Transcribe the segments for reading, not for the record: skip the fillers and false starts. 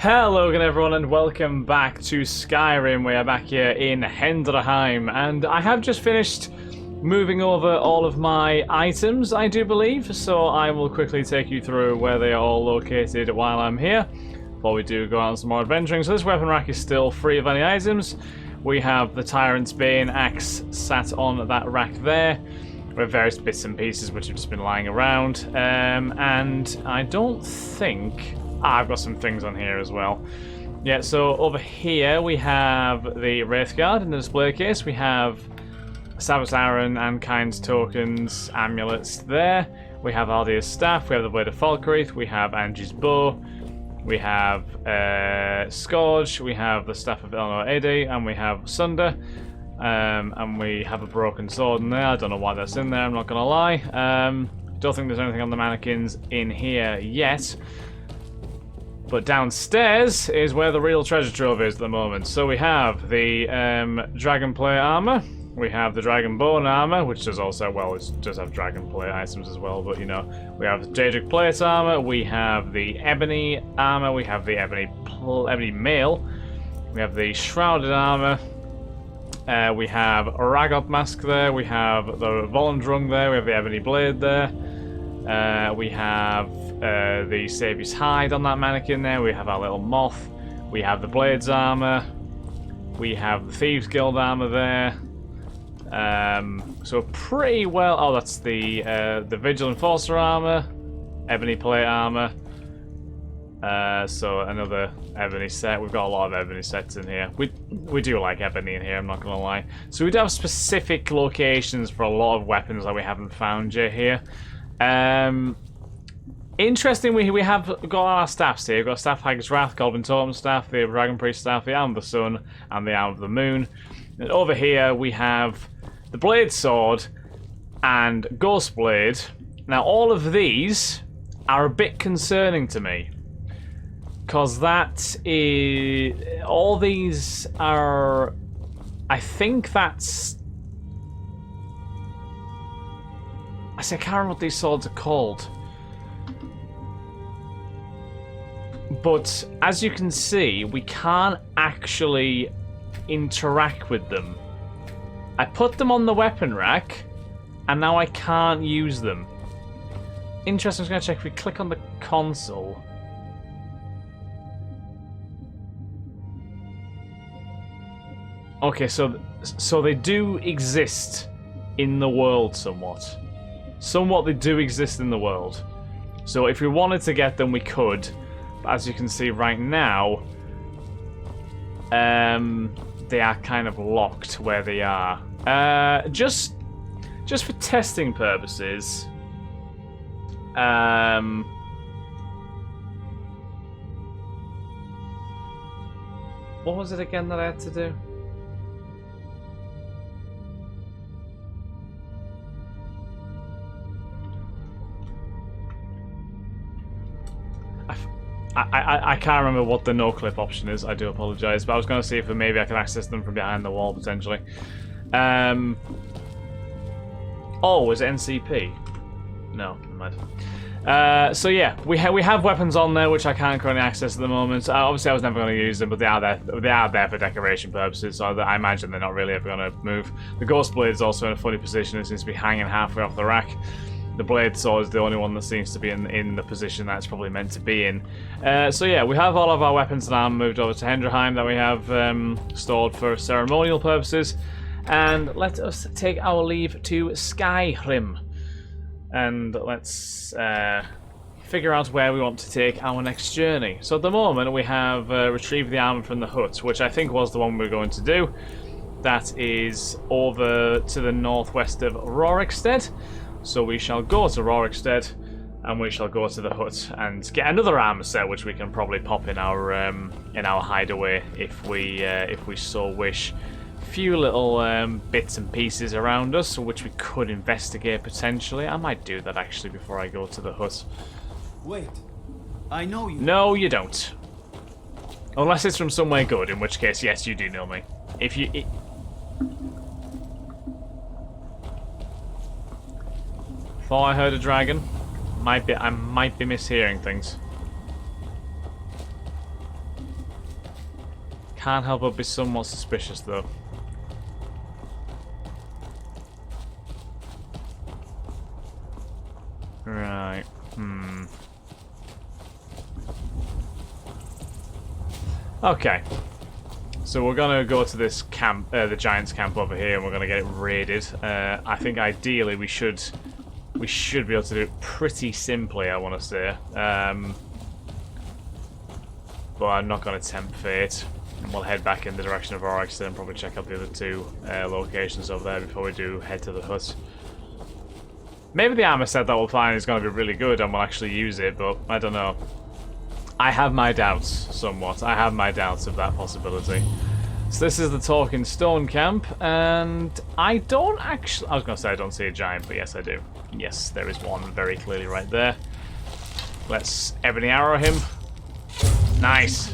Hello again everyone and welcome back to Skyrim. We are back here in Hendrheim and I have just finished moving over all of my items, I do believe, so I will quickly take you through where they are all located while I'm here before we do go on some more adventuring. So this weapon rack is still free of any items. We have the Tyrant's Bane axe sat on that rack there. We have various bits and pieces which have just been lying around, and I don't think... I've got some things on here as well. Yeah, so over here we have the Wraithguard in the display case. We have Sabbath Aaron and Kind's tokens, amulets there. We have Aldea's staff. We have the Blade of Falkreath. We have Angie's bow. We have Scourge. We have the Staff of Eleanor Ede, and we have Sunder. And we have a broken sword in there. I don't know why that's in there, I'm not gonna lie. Don't think there's anything on the mannequins in here yet. But downstairs is where the real treasure trove is at the moment. So we have the dragon plate armor. We have the dragon bone armor, which does also, well, it does have dragon plate items as well, but you know. We have the Daedric plate armor. We have the ebony armor. We have the ebony mail. We have the shrouded armor. We have a Ragot mask there. We have the Volendrung there. We have the ebony blade there. We have the Saviour's hide on that mannequin there. We have our little moth. We have the Blades armor. We have the Thieves Guild armor there. So pretty well. Oh, that's the Vigil Enforcer armor, ebony plate armor. So another ebony set. We've got a lot of ebony sets in here. We do like ebony in here, I'm not gonna lie. So we do have specific locations for a lot of weapons that we haven't found yet here. Interesting, we have got our staffs here. We've got Staff Hag's Wrath, Goblin Totem Staff, the Dragon Priest Staff, the Arm of the Sun, and the Arm of the Moon. And over here we have the Blade Sword and Ghost Blade. Now all of these are a bit concerning to me, because that is... all these are... I think that's... I can't remember what these swords are called. But as you can see, we can't actually interact with them. I put them on the weapon rack, and now I can't use them. Interesting, I'm just going to check if we click on the console. Okay, so they do exist in the world somewhat. Somewhat they do exist in the world. So if we wanted to get them, we could. But as you can see right now, they are kind of locked where they are. Just for testing purposes, what was it again that I had to do? I can't remember what the no-clip option is, I do apologise, but I was going to see if maybe I could access them from behind the wall, potentially. Oh, was it NCP? No, never mind. So yeah, we have weapons on there which I can't currently access at the moment. Obviously I was never going to use them, but they are there for decoration purposes, so I imagine they're not really ever going to move. The Ghost Blade is also in a funny position, it seems to be hanging halfway off the rack. The Blade Sword is the only one that seems to be in the position that it's probably meant to be in. So yeah, we have all of our weapons and armor moved over to Hendrheim that we have stored for ceremonial purposes. And let us take our leave to Skyrim. And let's figure out where we want to take our next journey. So at the moment we have retrieved the armor from the hut, which I think was the one we were going to do. That is over to the northwest of Rorikstead. So we shall go to Rorikstead, and we shall go to the hut and get another armor set, which we can probably pop in our hideaway if we so wish. A few little bits and pieces around us, which we could investigate potentially. I might do that actually before I go to the hut. Wait, I know you. No, you don't. Unless it's from somewhere good, in which case, yes, you do know me. If you... Thought I heard a dragon. I might be mishearing things. Can't help but be somewhat suspicious, though. Right. Okay. So we're gonna go to this camp, the Giants camp over here, and we're gonna get it raided. I think ideally we should be able to do it pretty simply, I want to say. But I'm not gonna tempt fate. And we'll head back in the direction of Oryx and probably check out the other two locations over there before we do head to the hut. Maybe the armor set that we'll find is going to be really good and we'll actually use it, but I don't know. I have my doubts, somewhat. I have my doubts of that possibility. So this is the Talking Stone camp, and I don't actually... I was going to say I don't see a giant, but yes I do. Yes, there is one very clearly right there. Let's ebony arrow him. Nice.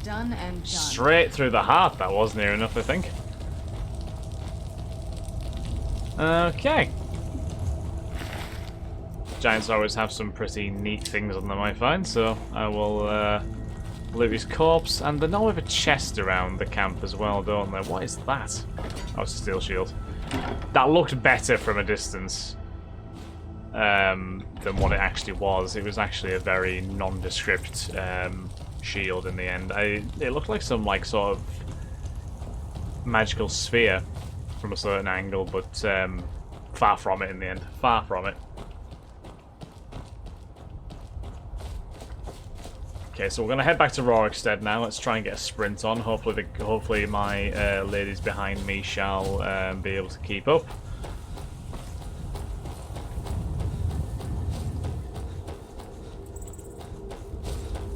Done and done. Straight through the heart. That was near enough, I think. Okay. Giants always have some pretty neat things on them, I find, so I will loot his corpse. And they now have a chest around the camp as well, don't they? What is that? Oh, it's a steel shield. That looked better from a distance than what it actually was. It was actually a very nondescript shield in the end. It looked like some sort of magical sphere from a certain angle, but far from it in the end. Far from it. Okay, so we're gonna head back to Rorikstead now. Let's try and get a sprint on. Hopefully my ladies behind me shall be able to keep up.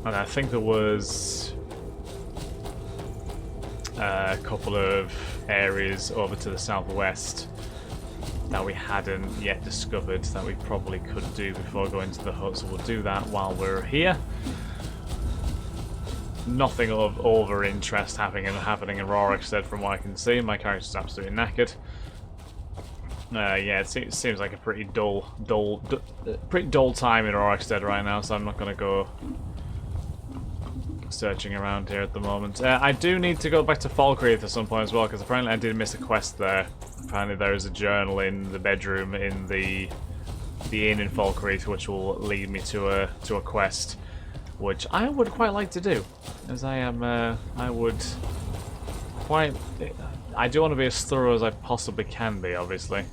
And I think there was a couple of areas over to the southwest that we hadn't yet discovered that we probably could do before going to the hut, so we'll do that while we're here. Nothing of over interest happening in Rorikstead from what I can see. My character's absolutely knackered. Yeah, it seems like a pretty dull time in Rorikstead right now, so I'm not going to go searching around here at the moment. I do need to go back to Falkreath at some point as well, because apparently I did miss a quest there. Apparently there is a journal in the bedroom in the inn in Falkreath, which will lead me to a quest, which I would quite like to do, as I am. I do want to be as thorough as I possibly can be, obviously.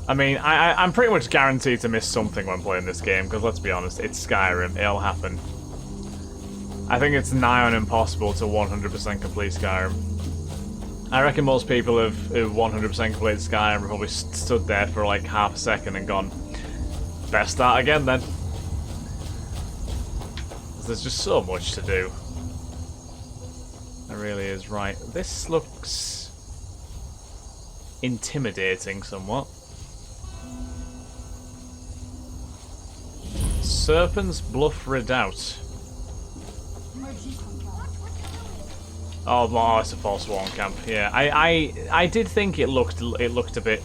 I mean, I'm pretty much guaranteed to miss something when playing this game, because let's be honest, it's Skyrim, it'll happen. I think it's nigh on impossible to 100% complete Skyrim. I reckon most people who've 100% completed Skyrim have probably stood there for like half a second and gone, best start again then. There's just so much to do. There really is. Right, this looks intimidating somewhat. Serpent's Bluff Redoubt. Oh, it's a Forsworn camp. Yeah, I did think it looked a bit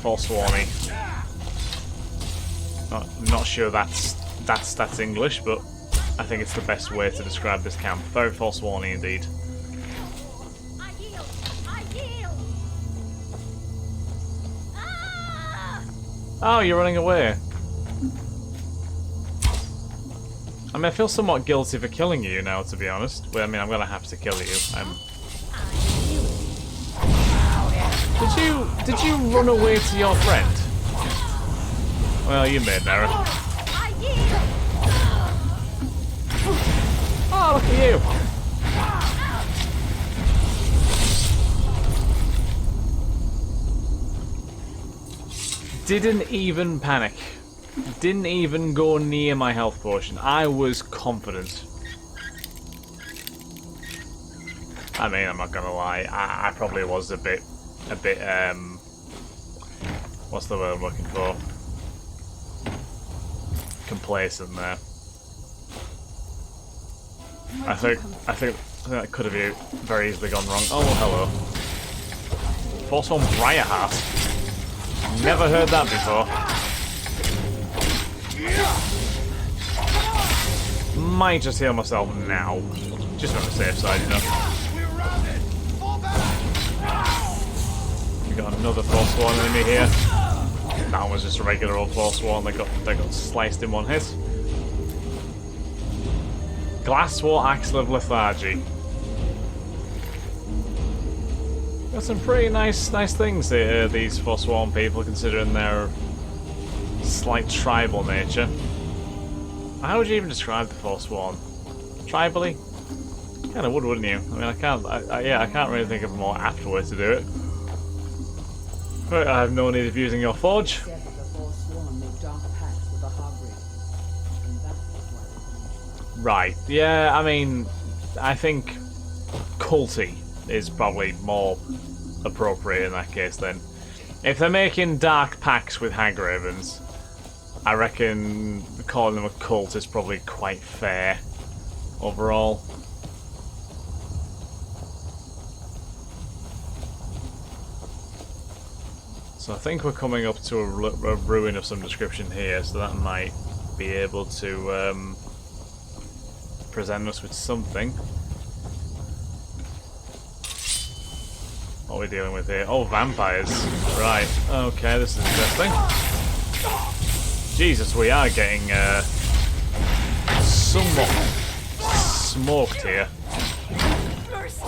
Forsworny. Not sure that's English, but I think it's the best way to describe this camp. Very Forsworny indeed. I yield. Oh, you're running away. I mean, I feel somewhat guilty for killing you now, to be honest. Well, I mean, I'm gonna have to kill you. Did you run away to your friend? Well, you made an error. Oh, look at you! Didn't even panic. Didn't even go near my health potion. I was confident. I mean, I'm not gonna lie. I probably was a bit. What's the word I'm looking for? Complacent there. I think that could have very easily gone wrong. Oh, hello. Forsworn Briarheart. Never heard that before. Might just heal myself now. Just on the safe side, you know. We got another Forsworn enemy here. That was just a regular old Forsworn. They got sliced in one hit. Glasswort Axle of Lethargy. Got some pretty nice things here, these Forsworn people, considering their slight tribal nature. How would you even describe the Forsworn? Tribally? Kind of would, wouldn't you? I mean, I can't really think of a more apt way to do it. But I have no need of using your forge. Right, yeah, I mean, I think culty is probably more appropriate in that case then. If they're making dark pacts with hag ravens, I reckon calling them a cult is probably quite fair overall. So I think we're coming up to a ruin of some description here, so that might be able to present us with something. What are we dealing with here? Oh, vampires. Right. Okay, this is interesting. Jesus, we are getting somewhat smoked here. Let's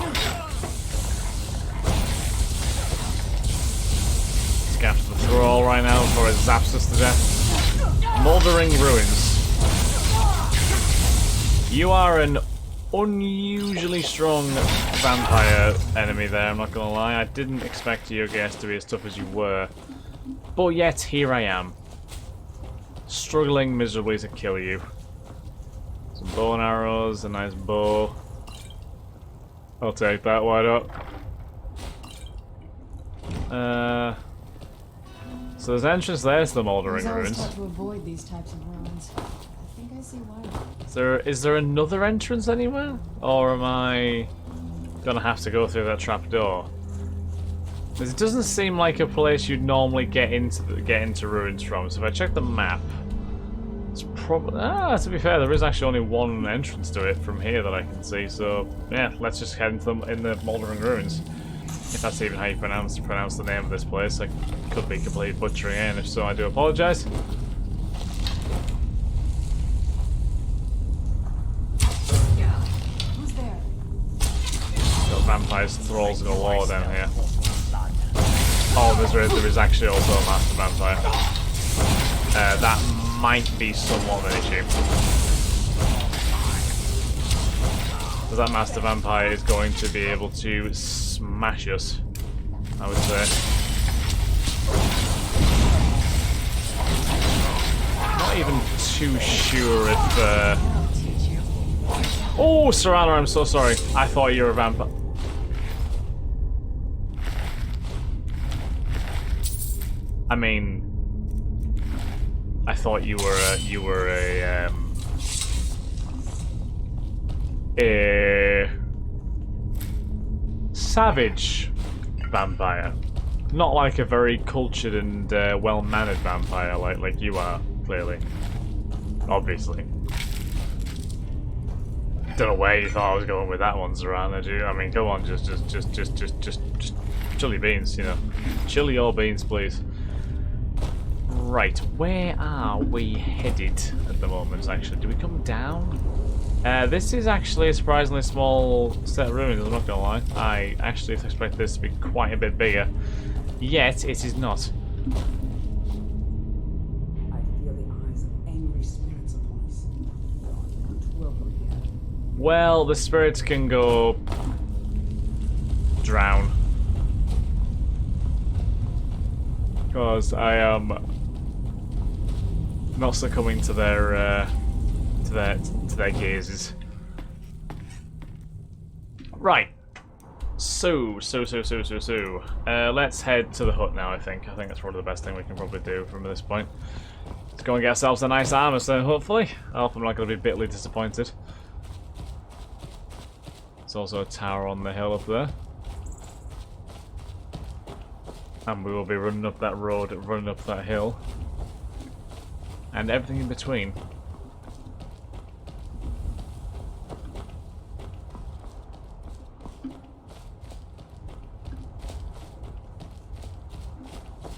get after the thrall right now before it zaps us to death. Mouldering Ruins. You are an unusually strong vampire enemy there, I'm not gonna lie. I didn't expect you guys to be as tough as you were. But yet, here I am. Struggling miserably to kill you. Some bow and arrows, a nice bow. I'll take that, why not? So there's an entrance there to the Mouldering Ruins. I to avoid these types of ruins. I think I see why. Is there another entrance anywhere? Or am I gonna have to go through that trapdoor? Because it doesn't seem like a place you'd normally get into ruins from. So if I check the map, it's probably to be fair, there is actually only one entrance to it from here that I can see. So yeah, let's just head into the Mouldering Ruins. If that's even how you pronounce the name of this place. I could be completely butchering it, and if so, I do apologise. Who's there? Got vampires, thralls galore down here. Oh, there is actually also a master vampire. That might be somewhat of an issue. Because that master vampire is going to be able to smash us, I would say. Not even too sure if... Oh, Serana, I'm so sorry. I thought you were a vampire. I mean, I thought you were a savage vampire, not like a very cultured and well-mannered vampire like you are, clearly, obviously. Don't know where you thought I was going with that one, Serana. Do you? I mean, come on, just chill your beans, you know. Chill your beans, please. Right, where are we headed at the moment, actually? Do we come down? This is actually a surprisingly small set of ruins, I'm not gonna lie. I actually expect this to be quite a bit bigger. Yet, it is not. I feel the eyes of angry spirits upon us. Not welcome here. Well, the spirits can go... drown. Because I am... not succumbing to their gazes. Right. So. Let's head to the hut now, I think. I think that's probably the best thing we can probably do from this point. Let's go and get ourselves a nice armor, so hopefully. I hope I'm not going to be bitterly disappointed. There's also a tower on the hill up there. And we will be running up that road, running up that hill. And everything in between.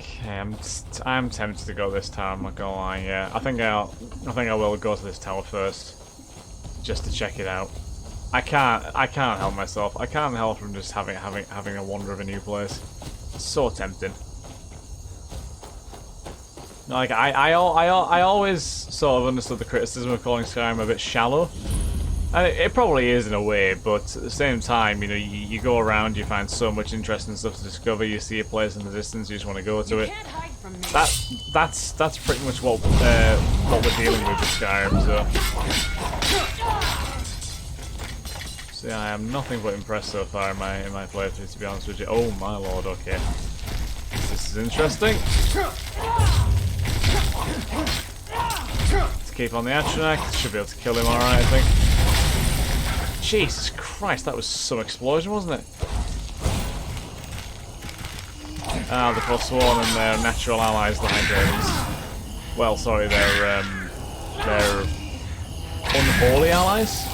Okay, I'm tempted to go this tower, I'm not gonna lie, yeah. I think I will go to this tower first. Just to check it out. I can't help myself. I can't help from just having a wander of a new place. It's so tempting. Like I always sort of understood the criticism of calling Skyrim a bit shallow. And it probably is in a way, but at the same time, you know, you go around, you find so much interesting stuff to discover, you see a place in the distance, you just want to go to it. That's pretty much what we're dealing with Skyrim, so yeah, I am nothing but impressed so far in my playthrough, to be honest with you. Oh my lord, okay. This is interesting. Let's keep on the Atronach, should be able to kill him alright, I think. Jesus Christ, that was some explosion, wasn't it? Ah, the Forsworn and their natural allies, the Hydreians. Well, sorry, their unholy allies?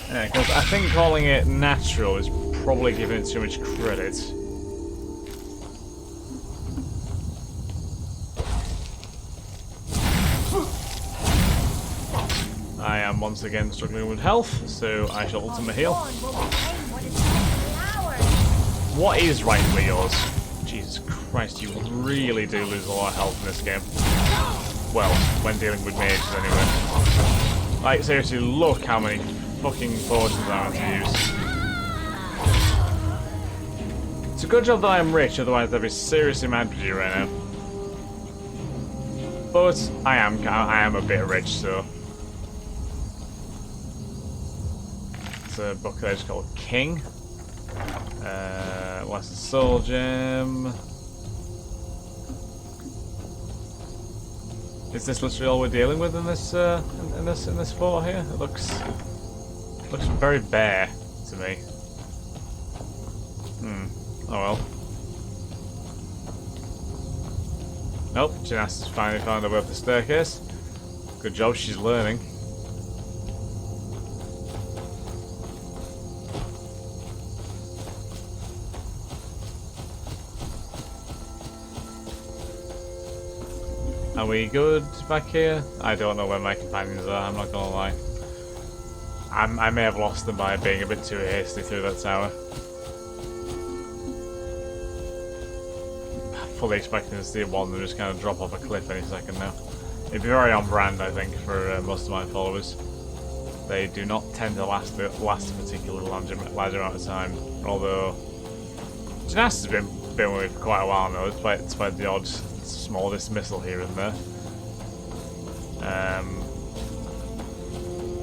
Yeah, because I think calling it natural is probably giving it too much credit. I am once again struggling with health, so I shall ultimate heal. What is right with yours? Jesus Christ, you really do lose a lot of health in this game. Well, when dealing with mages anyway. Like, seriously, look how many fucking potions I have to use. It's a good job that I am rich, otherwise I'd be seriously mad with you right now. But I am a bit rich, so. It's a book that is called King. What's the soul gem? Is this literally all we're dealing with in this in this fort here? It looks very bare to me. Oh well. Nope, Janice has finally found her way up the staircase. Good job, she's learning. Are we good back here? I don't know where my companions are, I'm not gonna lie. I may have lost them by being a bit too hasty through that tower. Fully expecting to see one of them just kind of drop off a cliff any second now. It'd be very on brand, I think, for most of my followers. They do not tend to last a particularly large amount of time. Although Janice has been with me for quite a while now, despite the odd small dismissal here and there.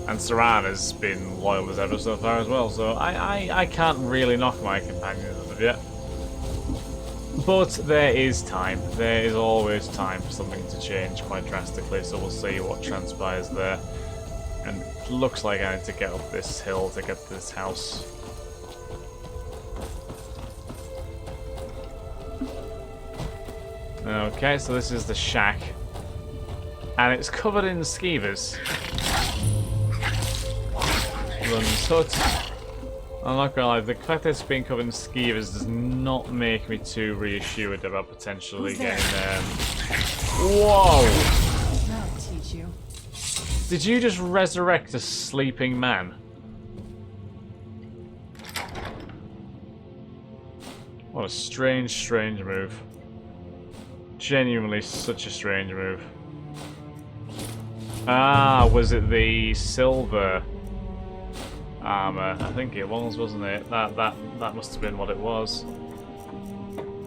And Saran has been loyal as ever so far as well, so I can't really knock my companions as of yet. But there is time. There is always time for something to change quite drastically, so we'll see what transpires there. And it looks like I need to get up this hill to get to this house. Okay, so this is the shack. And it's covered in skeevers. Lund's hut. I'm not gonna lie, the fact that it's being covered in skeevers does not make me too reassured about potentially getting Whoa! That'll teach you. Did you just resurrect a sleeping man? What a strange, strange move. Genuinely such a strange move. Ah, was it the silver armor? I think it was, wasn't it? That must have been what it was.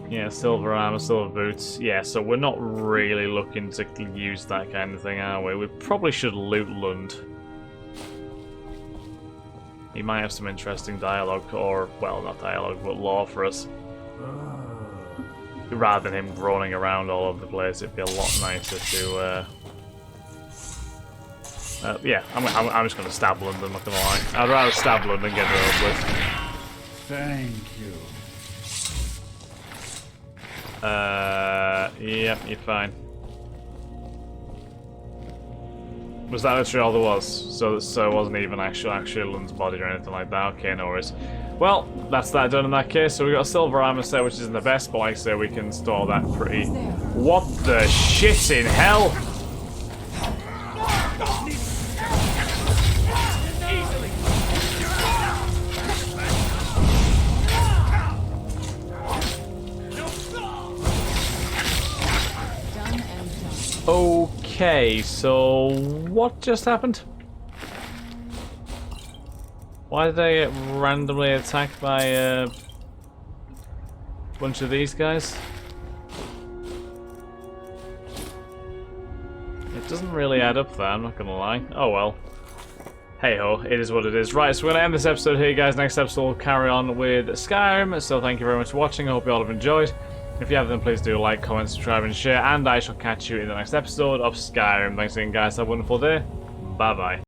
Yeah, silver armor, silver boots. Yeah, so we're not really looking to use that kind of thing, are we? We probably should loot Lund. He might have some interesting dialogue, or, well, not dialogue, but lore for us. Rather than him groaning around all over the place, it'd be a lot nicer to, yeah, I'm just going to stab Lund, I'm not going to lie. I'd rather stab Lund than get it over with. Thank you. Yep, you're fine. Was that literally all there was? So it wasn't even actually Lund's body or anything like that. Okay, no worries. Well, that's that done in that case. So we got a silver armor set, which isn't the best, but like I say, we can store that pretty. What the shit in hell? Okay, so what just happened? Why did I get randomly attacked by a bunch of these guys? It doesn't really add up there, I'm not gonna lie. Oh well. Hey ho, it is what it is. Right, so we're gonna end this episode here, guys. Next episode we'll carry on with Skyrim. So thank you very much for watching. I hope you all have enjoyed. If you have, then please do like, comment, subscribe, and share. And I shall catch you in the next episode of Skyrim. Thanks again, guys. Have a wonderful day. Bye bye.